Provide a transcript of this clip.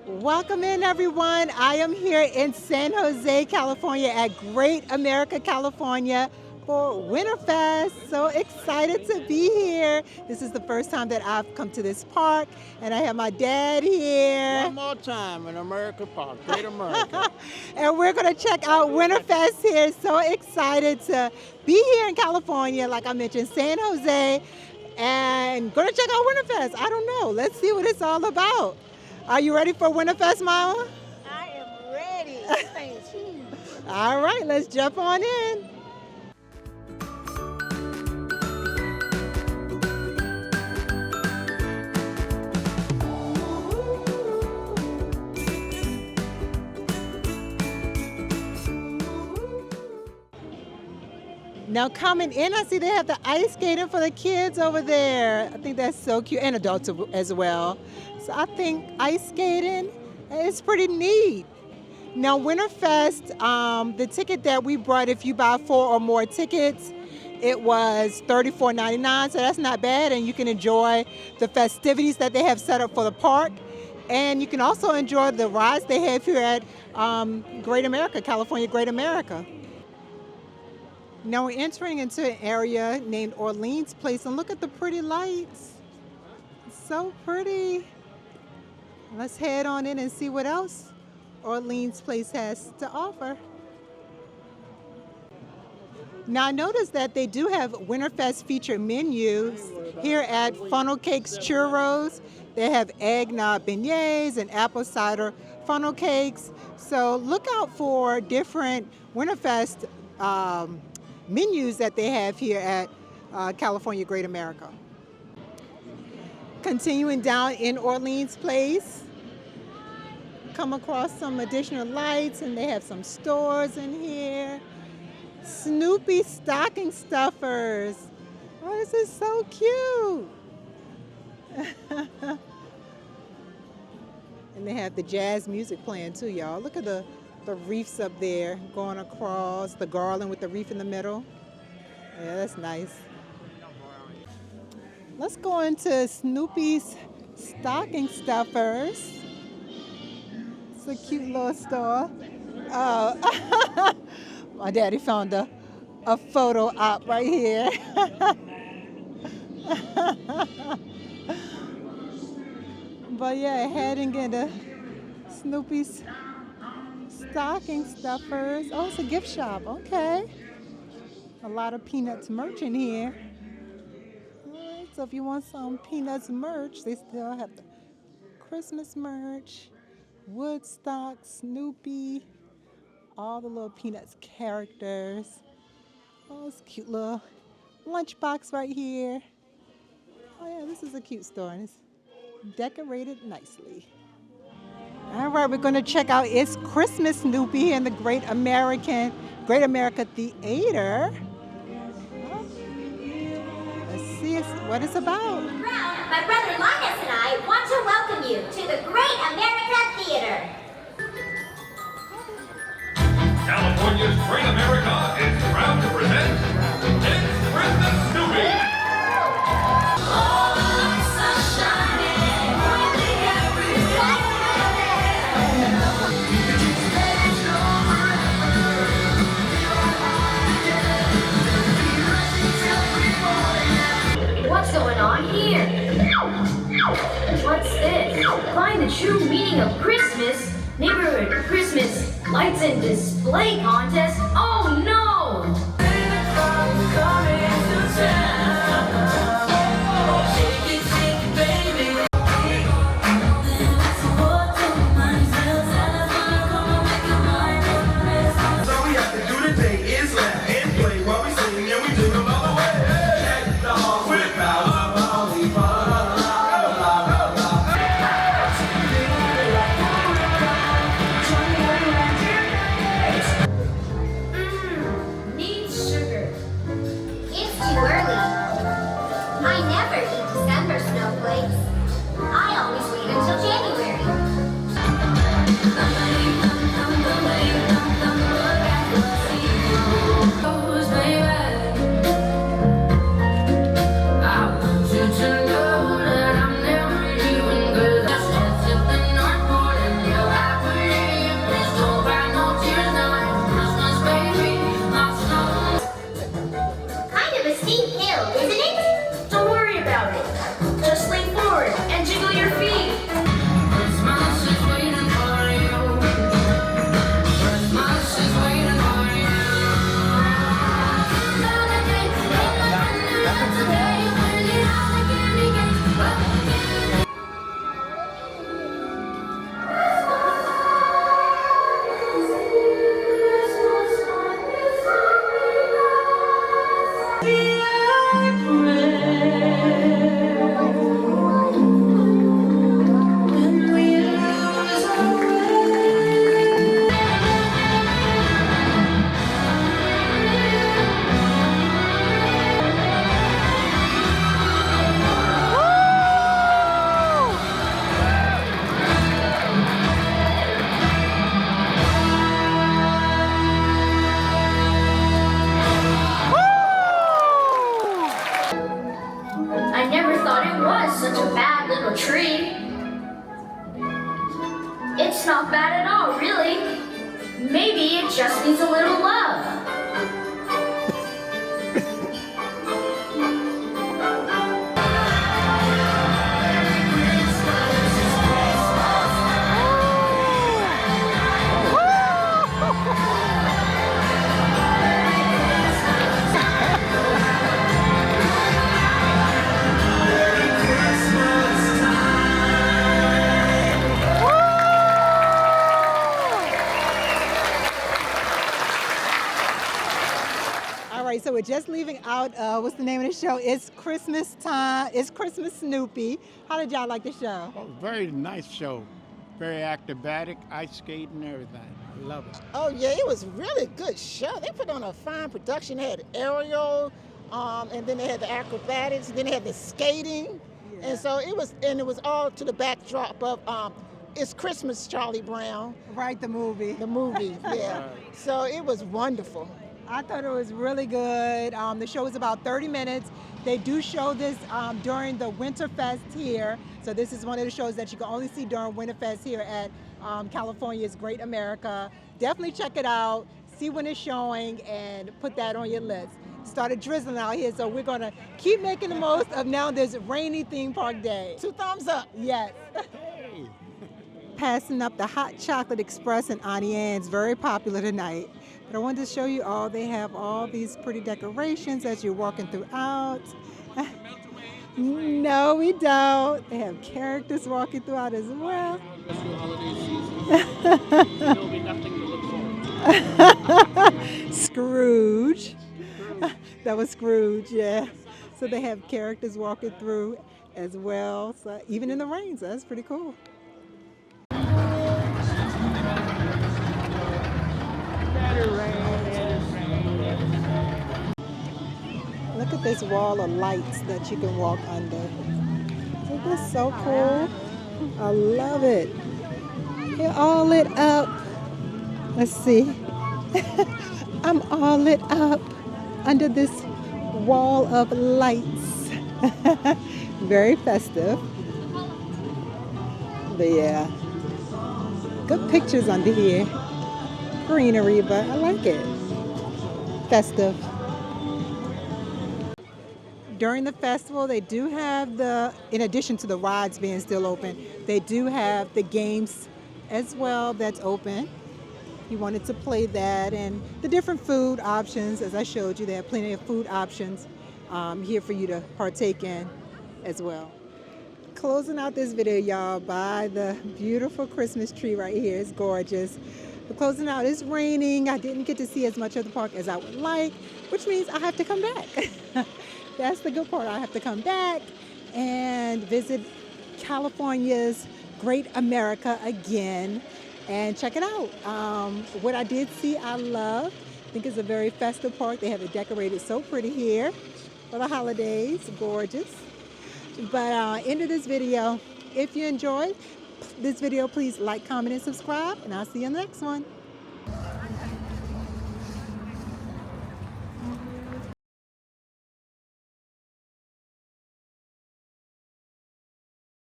Welcome in, everyone. I am here in San Jose, California at Great America, California for Winterfest. So excited to be here. This is the first time that I've come to this park, and I have my dad here. One more time in America Park, Great America. And we're going to check out Winterfest here. So excited to be here in California, like I mentioned, San Jose, and going to check out Winterfest. I don't know. Let's see what it's all about. Are you ready for Winterfest, Mama? I am ready. This thing is huge. All right, let's jump on in. Now coming in, I see they have the ice skating for the kids over there. I think that's so cute, and adults as well. So I think ice skating is pretty neat. Now Winterfest, the ticket that we brought, if you buy 4 or more tickets, it was $34.99, so that's not bad, and you can enjoy the festivities that they have set up for the park. And you can also enjoy the rides they have here at Great America, California Great America. Now we're entering into an area named Orleans Place, and look at the pretty lights. It's so pretty. Let's head on in and see what else Orleans Place has to offer. Now I noticed that they do have Winterfest featured menus here at Funnel Cakes Churros. They have eggnog beignets and apple cider funnel cakes. So look out for different Winterfest menus that they have here at California Great America. Continuing down in Orleans Place, come across some additional lights, and they have some stores in here. Snoopy stocking stuffers. Oh, this is so cute. And they have the jazz music playing too, y'all. Look at the wreaths up there going across, the garland with the wreath in the middle. Yeah, that's nice. Let's go into Snoopy's stocking stuffers. It's a cute little store. My daddy found a photo op right here. But yeah, heading into Snoopy's stocking stuffers. Oh, it's a gift shop. Okay. A lot of Peanuts merch in here. All right, so if you want some Peanuts merch, they still have the Christmas merch, Woodstock, Snoopy, all the little Peanuts characters. Oh, it's a cute little lunchbox right here. Oh yeah, this is a cute store, and it's decorated nicely. All right, we're going to check out It's Christmas Snoopy in the Great America Theater. Let's see what it's about. My brother Linus and I want to welcome you to the Great America Theater. California's Great America is proud to present It's Christmas Snoopy. All the lights are shining brightly everywhere. What's going on here? What's this? Find the true meaning of Christmas. Neighborhood Christmas lights and display contest. Oh no! It's not bad at all, really. Maybe it just needs a little love. All right, so we're just leaving out, what's the name of the show? It's Christmas time. It's Christmas Snoopy. How did y'all like the show? Oh, very nice show. Very acrobatic, ice skating, everything. I love it. Oh yeah, it was really good show. They put on a fine production. They had aerial, and then they had the acrobatics, then they had the skating, and so it was all to the backdrop of It's Christmas, Charlie Brown, Right, the movie. the movie. Yeah, so it was wonderful. I thought it was really good. The show is about 30 minutes. They do show this during the Winterfest here. So this is one of the shows that you can only see during Winterfest here at California's Great America. Definitely check it out, see when it's showing, and put that on your list. Started drizzling out here, so we're gonna keep making the most of now this rainy theme park day. 2 thumbs up. Yes. Passing up the Hot Chocolate Express in Auntie Anne's, very popular tonight. But I wanted to show you all, they have all these pretty decorations as you're walking throughout. No, we don't. They have characters walking throughout as well. Scrooge. That was Scrooge, yeah. So they have characters walking through as well. So even in the rain, so that's pretty cool. Look at this wall of lights that you can walk under. Isn't this so cool? I love it. You're all lit up. Let's see. I'm all lit up under this wall of lights. Very festive. But yeah, good pictures under here. Greenery, but I like it. Festive. During the festival, they do have in addition to the rides being still open, they do have the games as well that's open. You wanted to play that, and the different food options, as I showed you, they have plenty of food options here for you to partake in as well. Closing out this video, y'all, by the beautiful Christmas tree right here. It's gorgeous. We're closing out. It's raining. I didn't get to see as much of the park as I would like, which means I have to come back. That's the good part. I have to come back and visit California's Great America again and check it out. What I did see, I love. I think it's a very festive park. They have it decorated so pretty here for the holidays. Gorgeous. But end of this video. If you enjoyed this video, please like, comment, and subscribe, and I'll see you in the next one.